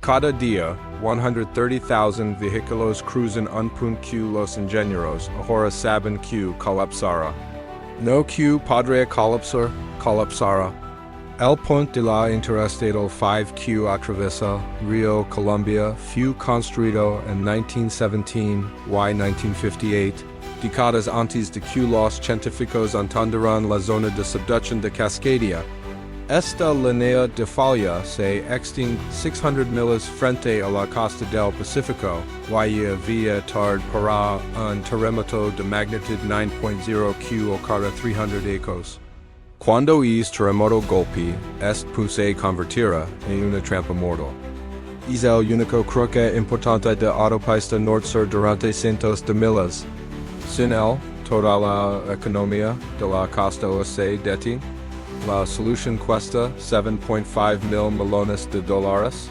Cada día, 130,000 vehículos cruzan un puente los ingenieros, ahora saben que colapsará. No que podría colapsará. El puente de la Interestatal 5 atraviesa Rio, Colombia, fue construido en 1917 y 1958. Décadas antes de que los científicos entenderán la zona de subducción de Cascadia. Esta línea de falla se extiende 600 millas frente a la costa del Pacífico, y había tard para un terremoto de magnitud 9.0 que ocurre 300 ecos. Cuando es terremoto golpee, este puede convertirá en una trampa mortal. Es el único cruce importante de autopista norte-sur durante cientos de millas. Sin él, toda la economía de la Costa Oeste detiene. La solución cuesta 7.5 mil millones de dólares.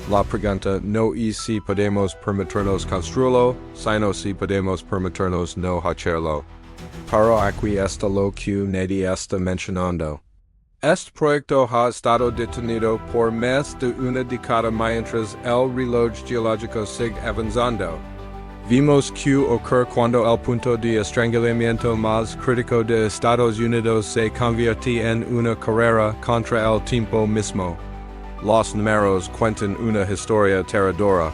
La pregunta no es si podemos permitirnos construirlo, sino si podemos permitirnos no hacerlo. Para aquí está lo que nadie está mencionando. Este proyecto ha estado detenido por más de una década mientras el reloj geológico sigue avanzando. Vimos que ocurre cuando el punto de estrangulamiento más crítico de Estados Unidos se convierte en una carrera contra el tiempo mismo. Los números cuentan una historia aterradora.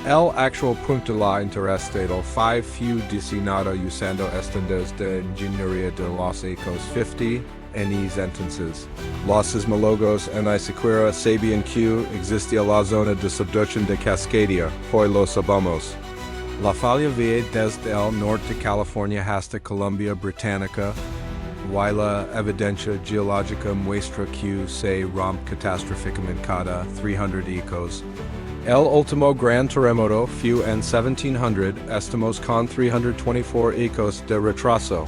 El actual punto de la Interestatal 5 fue diseñado usando estándares de ingeniería de los años 50. En entonces, los sismólogos en aseguran sabían que existía la zona de subducción de Cascadia, hoy lo sabemos. La falla viene desde el norte de California hasta Columbia Británica, y la evidencia geológica muestra que se rompe catastróficamente cada 300 ecos. El último gran terremoto fue en 1700, estamos con 324 ecos de retraso.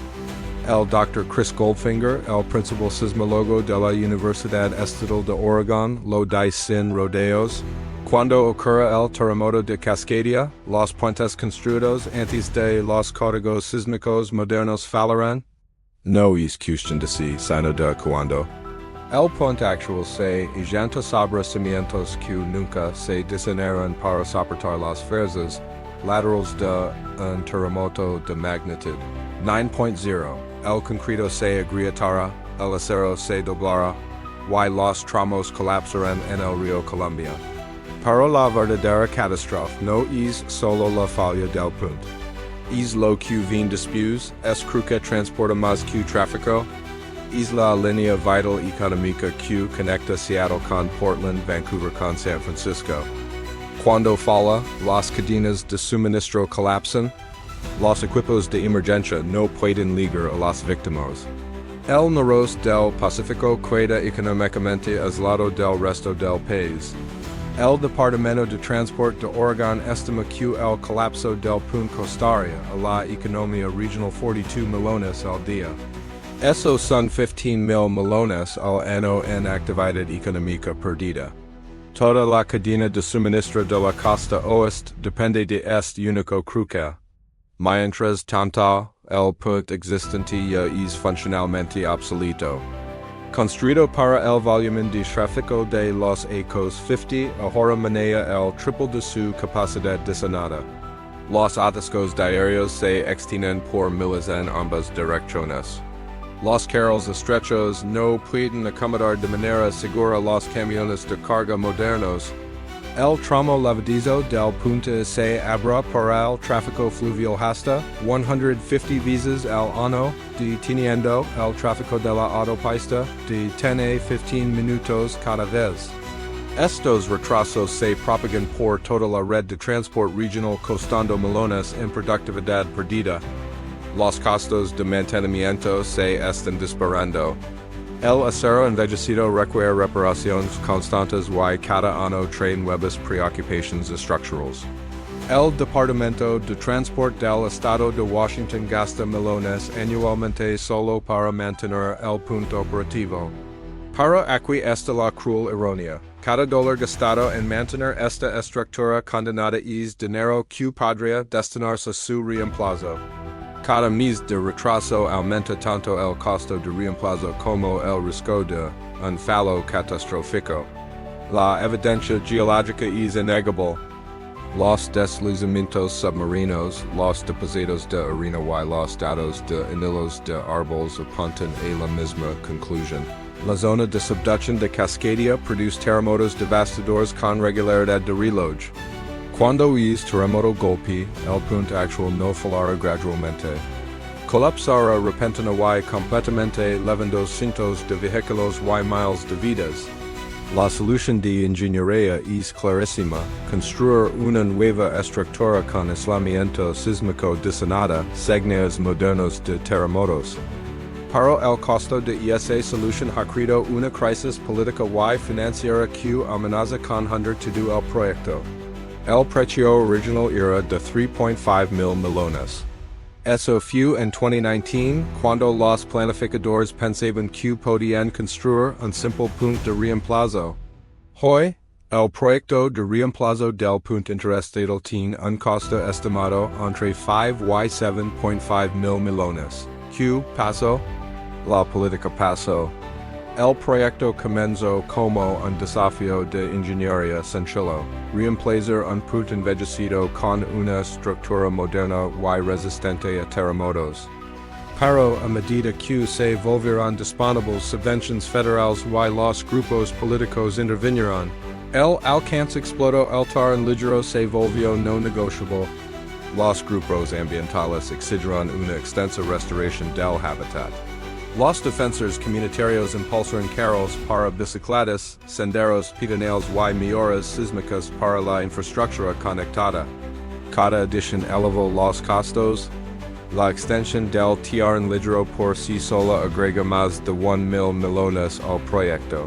El Dr. Chris Goldfinger, el principal sismólogo de la Universidad Estatal de Oregon, lo dice sin rodeos. Cuando ocurre el terremoto de Cascadia, los puentes construidos antes de los códigos sísmicos modernos fallarán. No es cuestión de si, sino de cuando. El puente actual se asienta sobre cimientos que nunca se diseñaron para soportar las fuerzas laterales de un terremoto de magnitud 9.0. El concreto se agrietará, el acero se doblará, y los tramos colapsarán en el río Colombia. Pero la verdadera catástrofe no es solo la falla del puente. Es lo que viene después, es que transporta más que tráfico. Es la línea vital económica que conecta Seattle con Portland, Vancouver con San Francisco. Cuando falla, las cadenas de suministro colapsan. Los equipos de emergencia no pueden ligar a las víctimas. El noroeste del Pacífico queda económicamente aislado del resto del país. El Departamento de Transporte de Oregon estima que el colapso del puente costaría a la economía regional 42 millones al día. Esos son 15 mil millones al año en actividad económica perdida. Toda la cadena de suministro de la Costa Oeste depende de este único cruce. Mientras tanto, el puente existente ya es funcionalmente obsoleto. Construido para el volumen de tráfico de los ecos 50, ahora maneja el triple de su capacidad designada. Los atascos diarios se extienden por miles en ambas direcciones. Los carriles estrechos no pueden acomodar de manera segura los camiones de carga modernos. El tramo levadizo del puente se abre para el tráfico fluvial hasta 150 veces al año, deteniendo el tráfico de la autopista de 10 a 15 minutos cada vez. Estos retrasos se propagan por toda la red de transporte regional costando millones en productividad perdida. Los costos de mantenimiento se están disparando. El acero envejecido requiere reparaciones constantes y cada año trae nuevas preocupaciones estructurales. El Departamento de Transporte del Estado de Washington gasta millones anualmente solo para mantener el punto operativo. Para aquí está la cruel ironía. Cada dólar gastado en mantener esta estructura condenada es dinero que podría destinarse a su reemplazo. Cada mes de retraso aumenta tanto el costo de reemplazo como el riesgo de un fallo catastrófico. La evidencia geológica es innegable. Los deslizamientos submarinos, los depósitos de arena y los datos de anillos de árboles apuntan a la misma conclusión. La zona de subducción de Cascadia produce terremotos devastadores con regularidad de reloj. Cuando es terremoto golpee, el punto actual no fallará gradualmente. Colapsará repentina y completamente levando cientos de vehículos y miles de vidas. La solución de ingeniería es clarísima: construir una nueva estructura con aislamiento sísmico diseñada, señales modernos de terremotos. Para el costo de esa solución ha creado una crisis política y financiera que amenaza con hundir todo el proyecto. El precio original era de 3.5 mil millones. Eso fue en 2019, cuando los planificadores pensaban que podían construir un simple punto de reemplazo. Hoy, el proyecto de reemplazo del punto interestatal tiene un costo estimado entre 5 y 7.5 mil millones. ¿Qué pasó? La política pasó. El proyecto comenzó como un desafío de ingeniería sencillo: reemplazar un punto envejecido con una estructura moderna y resistente a terremotos. Pero a medida que se volvieron disponibles subvenciones federales y los grupos políticos intervinieron, el alcance explotó, el terreno ligero se volvió no negociable. Los grupos ambientales exigieron una extensa restauración del hábitat. Los defensores comunitarios impulsaron carros para bicicletas, senderos peatonales y mejoras sísmicas para la infraestructura conectada. Cada edición elevó los costos. La extensión del terreno ligero por sí sola agrega más de 1.000 millones al proyecto.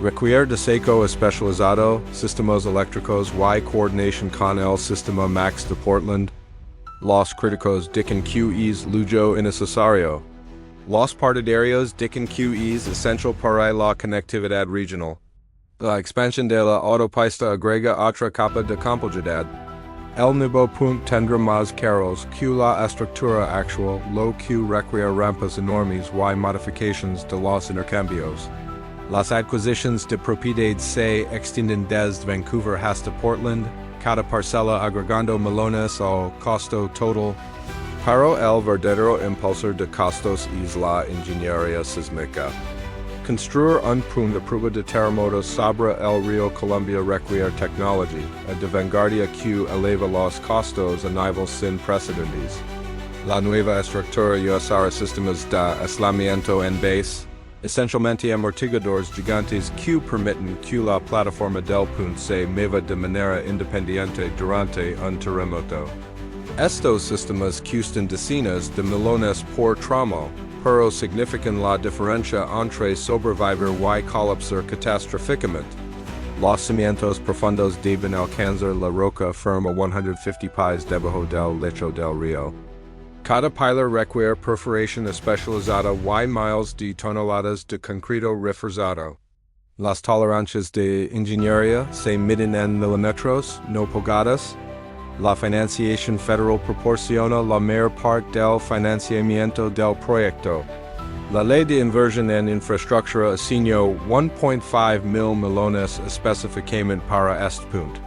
Requiere diseño especializado, sistemas eléctricos y coordinación con el sistema MAX de Portland. Los críticos dicen que es lujo innecesario. Los partidarios dicen que es esencial para la conectividad regional. La expansión de la autopista agrega otra capa de complejidad. El nuevo punto tendrá más carros que la estructura actual, lo que requiere rampas enormes y modificaciones de los intercambios. Las adquisiciones de propiedad se extienden desde Vancouver hasta Portland, cada parcela agregando millones al costo total. Pero el verdadero impulsor de costos es la ingeniería sísmica. Construir un punto de prueba de terremotos sobre el río Columbia requiere tecnología de vanguardia que eleva los costos a niveles sin precedentes. La nueva estructura usará sistemas de aislamiento en base, esencialmente amortiguadores gigantes que permiten que la plataforma del punto se mueva de manera independiente durante un terremoto. Estos sistemas cuestan decenas de millones por tramo, pero significan la diferencia entre sobrevivir y colapsar catastróficamente. Los cimientos profundos deben alcanzar la roca firme a 150 pies debajo del lecho del río. Cada pilar requiere perforación especializada y miles de toneladas de concreto reforzado. Las tolerancias de ingeniería se miden en milímetros, no pulgadas. La financiación federal proporciona la mayor parte del financiamiento del proyecto. La ley de inversión en infraestructura asignó 1.5 mil millones específicamente para este punto.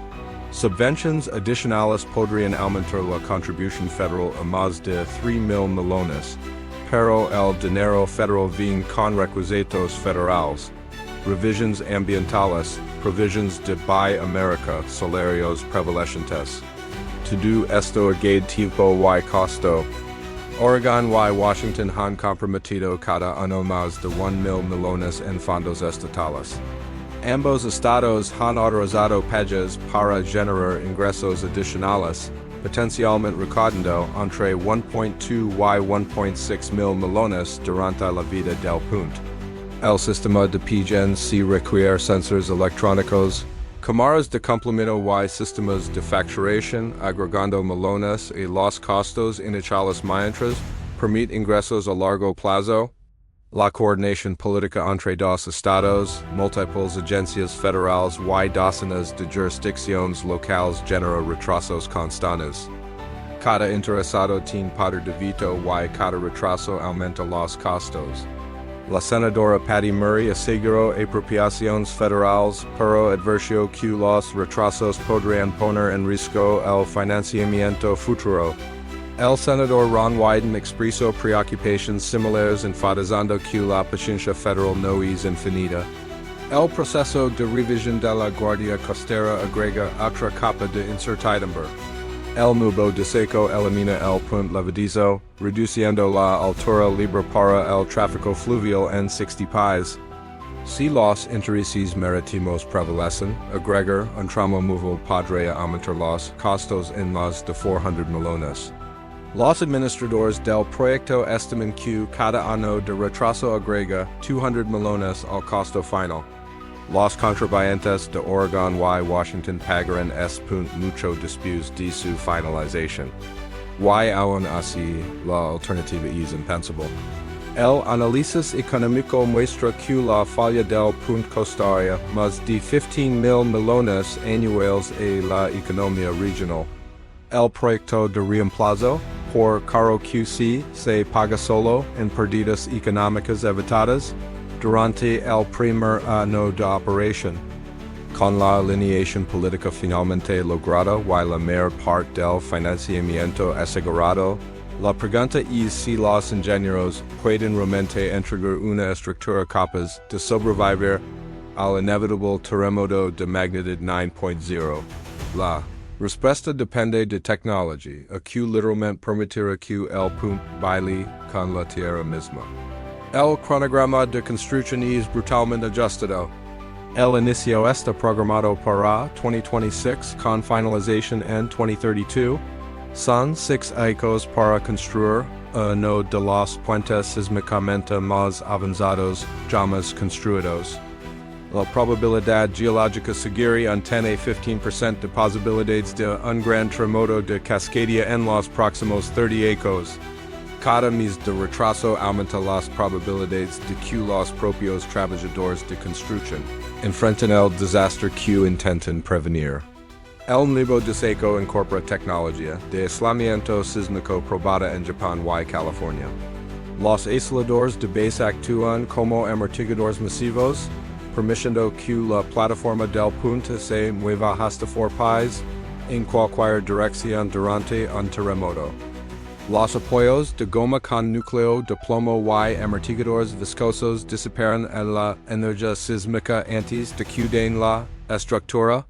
Subvenciones adicionales podrían aumentar la contribución federal a más de 3 mil millones, pero el dinero federal viene con requisitos federales, revisiones ambientales, provisiones de Buy America, salarios prevalecientes. Todo esto agade tiempo y costo. Oregon y Washington han comprometido cada uno más de 1.000 millones en fondos estatales. Ambos estados han autorizado pagas para generar ingresos adicionales, potencialmente recaudando entre 1.2 y 1.6 mil millones durante la vida del punto. El sistema de PGN se requiere sensores electrónicos, cámaras de complemento y sistemas de facturación, agregando millones y los costos iniciales mientras permite ingresos a largo plazo. La coordinación política entre dos estados, múltiples agencias federales y docenas de jurisdicciones locales genera retrasos constantes. Cada interesado tiene poder de veto y cada retraso aumenta los costos. La senadora Patty Murray aseguró apropiaciones federales, pero advirtió que los retrasos podrían poner en riesgo el financiamiento futuro. El senador Ron Wyden expresó preocupaciones similares enfatizando que la paciencia federal no es infinita. El proceso de revisión de la Guardia Costera agrega otra capa de incertidumbre. El nuevo diseño elimina el puente levadizo, reduciendo la altura libre para el tráfico fluvial en 60 pies. Si los intereses marítimos prevalecen, agrega un tramo móvil podría aumentar los costos en más de 400 millones. Los administradores del proyecto estiman que cada año de retraso agrega 200 millones al costo final. Los contribuyentes de Oregon y Washington pagarán mucho después de su finalización. Y aún así, la alternativa es impensable. El análisis económico muestra que la falla del puente costaría más de 15,000 millones anuales a la economía regional. El proyecto de reemplazo, por caro QC, se paga solo en pérdidas económicas evitadas durante el primer año de operación. Con la alineación política finalmente lograda y la mayor parte del financiamiento asegurado, la pregunta es si los ingenieros pueden realmente entregar una estructura capaz de sobrevivir al inevitable terremoto de magnitud 9.0. La respuesta depende de tecnología, a que literalmente permitirá que el puente baile con la tierra misma. El cronograma de construcción es brutalmente ajustado. El inicio está programado para 2026 con finalización en 2032. Son 6 años para construir uno de los puentes sísmicamente más avanzados jamás construidos. La probabilidad geológica sugiere un 15% de posibilidades de un gran terremoto de Cascadia en los próximos 30 años. Cada mes de retraso aumenta las probabilidades de que los propios trabajadores de construcción enfrenten el desastre que intentan prevenir. El nuevo diseño incorpora tecnología de aislamiento sísmico probada en Japón y California. Los aisladores de base actúan como amortiguadores masivos, permitiendo que la plataforma del puente se mueva hasta 4 pies en cualquier dirección durante un terremoto. Los apoyos de goma con núcleo de plomo y amortiguadores viscosos disiparán la energía sísmica antes de que den la estructura.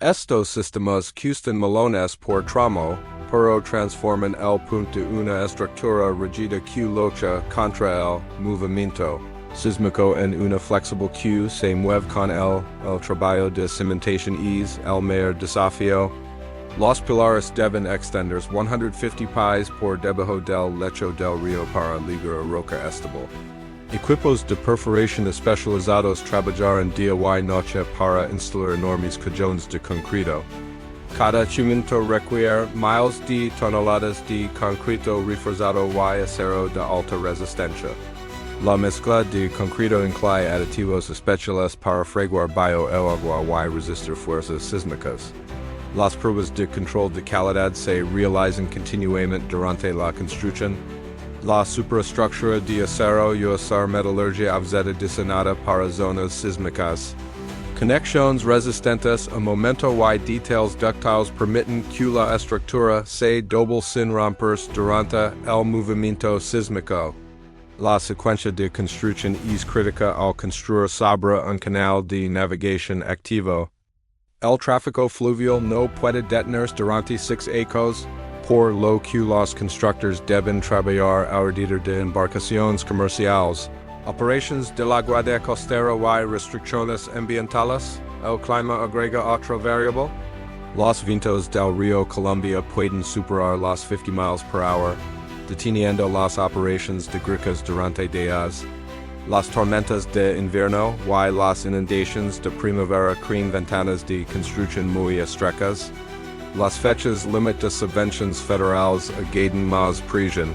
Estos sistemas cuestan millones por tramo, pero transforman el puente de una estructura rígida que lucha contra el movimiento sísmico en una flexible que se mueve con el trabajo de cimentación es el mayor desafío. Los pilares deben extender 150 pies por debajo del lecho del río para ligar roca estable. Equipos de perforación especializados trabajarán día y noche para instalar enormes cajones de concreto. Cada cimiento requiere miles de toneladas de concreto reforzado y acero de alta resistencia. La mezcla de concreto incluye aditivos especiales para fregar bio el agua y resistir fuerzas sísmicas. Las pruebas de control de calidad se realizan continuamente durante la construcción. La superestructura de acero y acero metalurgia avanzada diseñada para zonas sísmicas. Conexiones resistentes a momento y details ductiles permiten que la estructura se doble sin romperse durante el movimiento sísmico. La secuencia de construcción es crítica al construir sobre un canal de navegación activo. El tráfico fluvial no puede detenerse durante 6 años, por lo que los constructores deben trabajar alrededor de embarcaciones comerciales. Operaciones de la Guardia Costera y restricciones ambientales. El clima agrega otra variable. Los vientos del río Columbia pueden superar los 50 miles per hour, deteniendo las operaciones de grúas durante días. Las tormentas de invierno y las inundaciones de primavera crean ventanas de construcción muy estrechas. Las fechas límite de subvenciones federales agadan más presión.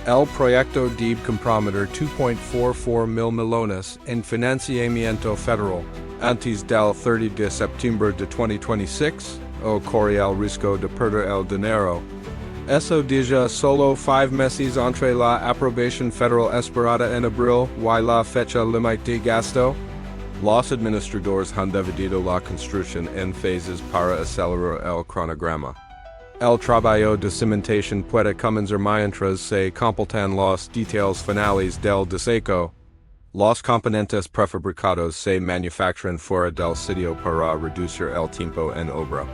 El proyecto debe comprometer 2.44 mil millones en financiamiento federal antes del 30 de septiembre de 2026 o corre el riesgo de perder el dinero. Eso día solo 5 meses entre la aprobación federal esperada en abril y la fecha límite de gasto. Los administradores han dividido la construcción en fases para acelerar el cronograma. El trabajo de cimentación puede comenzar mientras se completan los detalles finales del diseño. Los componentes prefabricados se manufacturan fuera del sitio para reducir el tiempo en obra.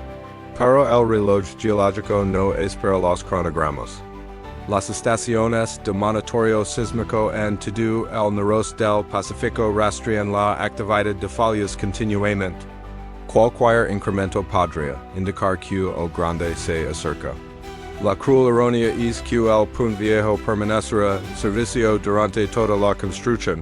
Pero el reloj geológico no espera los cronogramas. Las estaciones de monitoreo sísmico en todo el noroeste del Pacífico rastrean la actividad de fallas continuamente. Cualquier incremento podría indicar que el grande se acerca. La cruel ironía es que el punto viejo permanecerá servicio durante toda la construcción.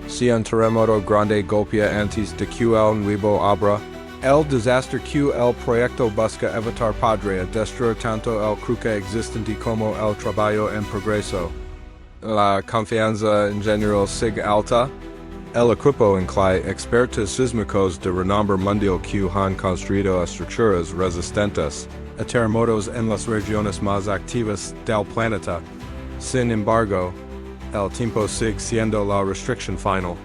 Si un terremoto grande golpea antes de que el nuevo abra, el desastre que el proyecto busca evitar podría destruir tanto el cruce existente como el trabajo en progreso. La confianza ingenieros sigue alta. El equipo incluye expertos sísmicos de renombre mundial que han construido estructuras resistentes a terremotos en las regiones más activas del planeta. Sin embargo, el tiempo sigue siendo la restricción final.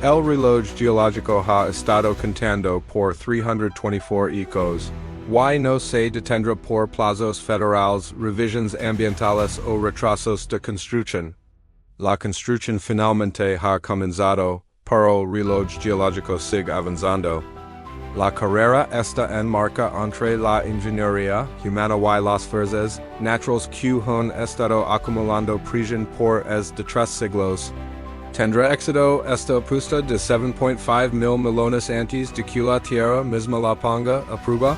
El reloj geológico ha estado contando por 324 ecos. Y no se detendrá por plazos federales, revisiones ambientales o retrasos de construcción. La construcción finalmente ha comenzado, pero el reloj geológico sigue avanzando. La carrera está en marcha entre la ingeniería humana y las fuerzas naturales que han estado acumulando presión por de 3 siglos. Tendrá éxito esta apuesta de 7.5 mil millones antes de que la tierra misma la ponga a prueba.